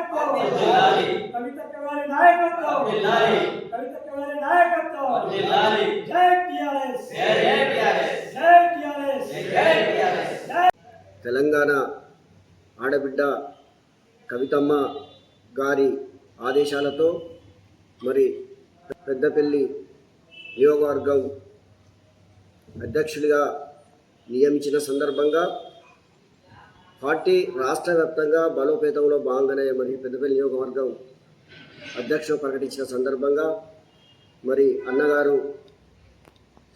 నాయకత్వం కవితక్క గారి నాయకత్వం కవితక్క గారి నాయకత్వం జై టిఆర్ఎస్ జై టిఆర్ఎస్ తెలంగాణ ఆడబిడ్డ కవితమ్మ గారి ఆదేశాలతో మరి పెద్దపల్లి నియోజకవర్గం అధ్యక్షుడిగా నియమించిన సందర్భంగా పార్టీ రాష్ట్ర వ్యాప్తంగా బలోపేతంలో భాగంగానే మరి పెద్దపల్లి నియోజకవర్గం అధ్యక్షుడు ప్రకటించిన సందర్భంగా మరి అన్నగారు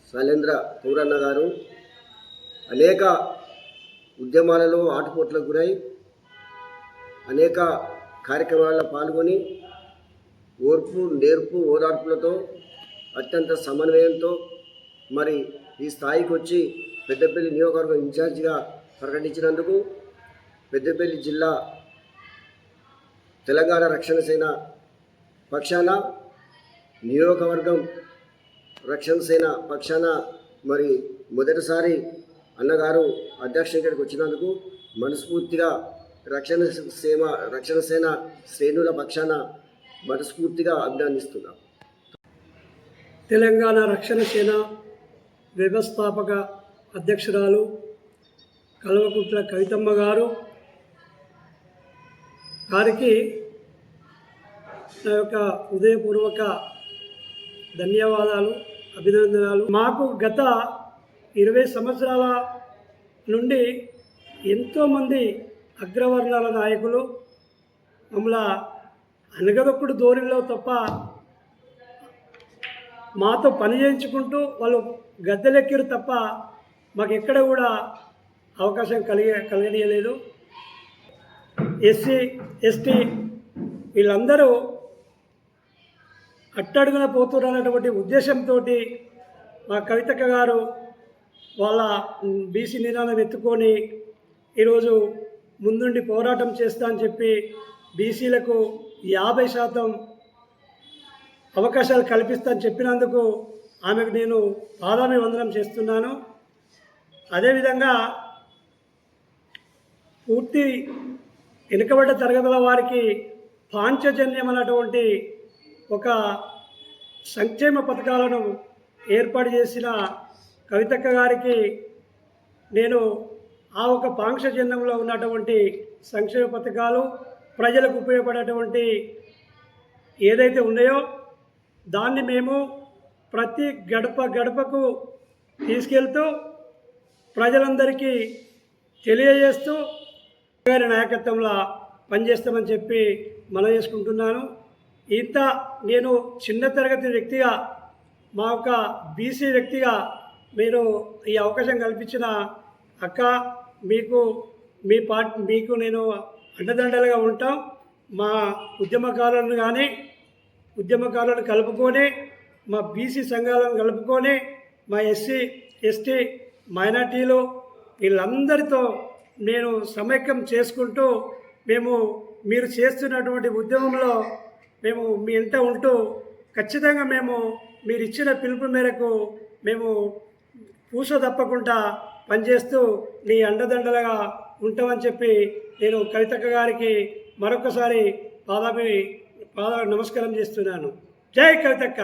శైలేంద్ర పూరన్న గారు అనేక ఉద్యమాలలో ఆటుపోట్లకు గురై అనేక కార్యక్రమాల్లో పాల్గొని ఓర్పు నేర్పు ఓదార్పులతో అత్యంత సమన్వయంతో మరి ఈ స్థాయికి వచ్చి పెద్దపల్లి నియోజకవర్గం ఇన్ఛార్జిగా ప్రకటించినందుకు పెద్దపల్లి జిల్లా తెలంగాణ రక్షణ సేన పక్షాన నియోజకవర్గం రక్షణ సేన పక్షాన మరి మొదటిసారి అన్నగారు అధ్యక్షుడికి వచ్చినందుకు మనస్ఫూర్తిగా రక్షణ సేన శ్రేణుల పక్షాన మనస్ఫూర్తిగా అభినందిస్తున్నాం. తెలంగాణ రక్షణ సేన వ్యవస్థాపక అధ్యక్షురాలు కల్వకుంట్ల కవితమ్మ గారికి నా యొక్క హృదయపూర్వక ధన్యవాదాలు, అభినందనలు. మాకు గత 20 సంవత్సరాల నుండి ఎంతోమంది అగ్రవర్ణాల నాయకులు మమ్మల్ని అనగదొక్కుడు ధోరణిలో తప్ప మాతో పని చేయించుకుంటూ వాళ్ళు గద్దెలెక్కిరు తప్ప మాకు ఎక్కడ కూడా అవకాశం కలిగనీయలేదు. ఎస్సీ ఎస్టీ వీళ్ళందరూ అట్టడుగున పోతున్నటువంటి ఉద్దేశంతో మా కవితక్క గారు వాళ్ళ బీసీ నినాదం ఎత్తుకొని ఈరోజు ముందుండి పోరాటం చేస్తా అని చెప్పి బీసీలకు 50% అవకాశాలు కల్పిస్తానని చెప్పినందుకు ఆమెకు నేను పాదాభివందనం చేస్తున్నాను. అదేవిధంగా పూర్తి వెనుకబడ్డ తరగతుల వారికి పాంచజన్యం అన్నటువంటి ఒక సంక్షేమ పథకాలను ఏర్పాటు చేసిన కవితక్క గారికి నేను ఆ ఒక పాంచజన్యంలో ఉన్నటువంటి సంక్షేమ పథకాలు ప్రజలకు ఉపయోగపడేటువంటి ఏదైతే ఉన్నాయో దాన్ని మేము ప్రతి గడపకు తీసుకెళ్తూ ప్రజలందరికీ తెలియజేస్తూ గారి నాయకత్వంలో పనిచేస్తామని చెప్పి మనం చేసుకుంటున్నాను. ఇంత నేను చిన్న తరగతి వ్యక్తిగా మా ఒక బీసీ వ్యక్తిగా మీరు ఈ అవకాశం కల్పించిన అక్క మీకు నేను అండదండలుగా ఉంటాం. మా ఉద్యమకారులను కలుపుకొని మా బీసీ సంఘాలను కలుపుకొని మా ఎస్సీ ఎస్టీ మైనార్టీలు వీళ్ళందరితో నేను సమైక్యం చేసుకుంటూ మీరు చేస్తున్నటువంటి ఉద్యమంలో మేము మీ ఇంట ఉంటూ ఖచ్చితంగా మీరు ఇచ్చిన పిలుపు మేరకు పూస తప్పకుండా పనిచేస్తూ నీ అండదండలుగా ఉంటామని చెప్పి నేను కవితక్క గారికి మరొకసారి పాద నమస్కారం చేస్తున్నాను. జై కవితక్క.